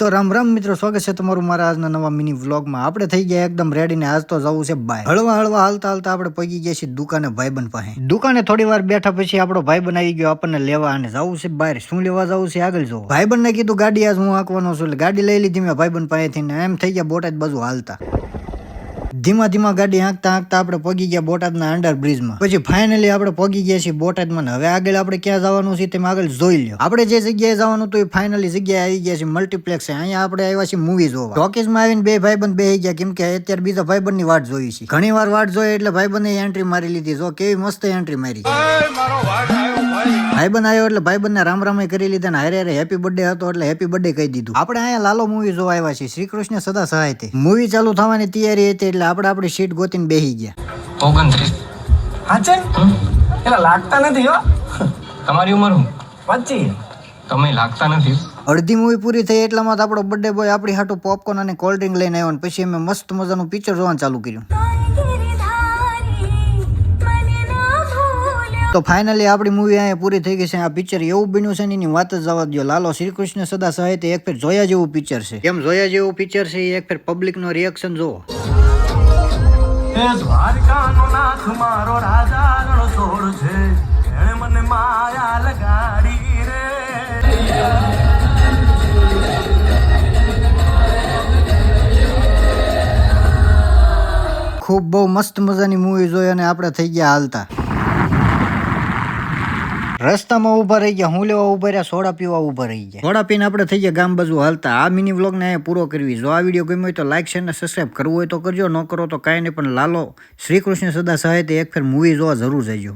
તો રામ રામ મિત્રો, સ્વાગત છે તમારું મારા આજના નવા મિની વ્લોગમાં। આપણે થઈ ગયા એકદમ રેડી ને આજ તો જવું છે બાય। હળવા હળવા હાલતા હાલતા આપણે પગી ગયા છીએ દુકાને ભાઈબંધ પાસે। દુકાને થોડી વાર બેઠા પછી આપણો ભાઈબંધ આવી ગયો આપણને લેવા અને જવું છે બહાર। શું લેવા જવું છે આગળ જોવો। ભાઈબંધને કીધું ગાડી આજ હું હાંકવાનો છું, એટલે ગાડી લઈ લીધી મેં ભાઈબંધ પાસેથી ને એમ થઈ ગયા બોટાદ બાજુ હાલતા। ધીમા ધીમા ગાડી હાંકતા હાંકતા આપણે પગી ગયા બોટાદના અંડર બ્રિજમાં। પછી ફાઇનલી આપણે પગી ગયા છીએ બોટાદમાં। હવે આગળ આપણે ક્યાં જવાનું છે તેમ આગળ જોઈ લ્યો। આપણે જે જગ્યાએ જવાનું તો એ ફાઇનલી જગ્યાએ આવી ગયા છે મલ્ટીપ્લેક્સ છે। અહીંયા આપણે આવ્યા છીએ મૂવી જોવા। ટોકીઝમાં આવીને બે ભાઈબંધ બેસી ગયા, કેમ કે અત્યારે બીજા ભાઈબંધની વાટ જોઈ છે। ઘણી વાર વાટ જોઈ એટલે ભાઈબંધે એન્ટ્રી મારી લીધી। જો કેવી મસ્ત એન્ટ્રી મારી। ભાઈબંધ આવ્યો એટલે ભાઈબંધને રામ રામ કરી લીધા ને હારે હારે હેપી બર્થડે હતો એટલે હેપી બર્થડે કહી દીધું। આપણે અહીંયા લાલો મૂવી જોવા આવ્યા છીએ, શ્રી કૃષ્ણ સદા સહાય તે। મૂવી ચાલુ થવાની તૈયારી હતી એટલે આપણે આપણી સીટ ગોતીને બેસી ગયા। 29 હાચે એલા લાગતા નથી હો। તમારી ઉંમર હું 25 તમે લાગતા નથી। અડધી મૂવી પૂરી થઈ એટલામાં તો આપણો બર્થડે બોય આપણી હાટુ પોપકોર્ન અને કોલ્ડ ડ્રિંક લઈને આવ્યો ને પછી અમે મસ્ત મજાનું પિક્ચર જોવાનું ચાલુ કર્યું। તો ફાઇનલી આપણી મૂવી અહીંયા પૂરી થઈ ગઈ છે। આ પિક્ચર એવું બન્યું છે ને એની વાત જ જવા દો। લાલો શ્રી કૃષ્ણ સદા સહાય તે એક ફેર જોયા જેવું પિક્ચર છે। કેમ જોયા જેવું પિક્ચર છે એ એક ફેર પબ્લિકનો રિએક્શન જોવો। એ દ્વારકાનો નાથ મારો રાજા રણછોડ છે, એણે મને માયા લગાડી રે। ખૂબ બહુ મસ્ત મજાની મૂવી જોઈ અને આપણે થઈ ગયા હાલતા। રસ્તામાં ઊભા રહી ગયા, હું લેવા ઊભા રહ્યા, સોડા પીવા ઊભા રહી ગયા। સોડા પીને આપણે થઈ ગયા ગામ બાજુ હાલતા। આ મિની વ્લોગને અહીંયા પૂરો કરવી। જો આ વિડીયો ગમ્યો હોય તો લાઈક શેર ને સબસ્ક્રાઈબ કરવું હોય તો કરજો, ન કરો તો કાંઈ નહીં, પણ લાલો શ્રી કૃષ્ણ સદા સહાય તે એક ફેર મૂવી જોવા જરૂર જજો।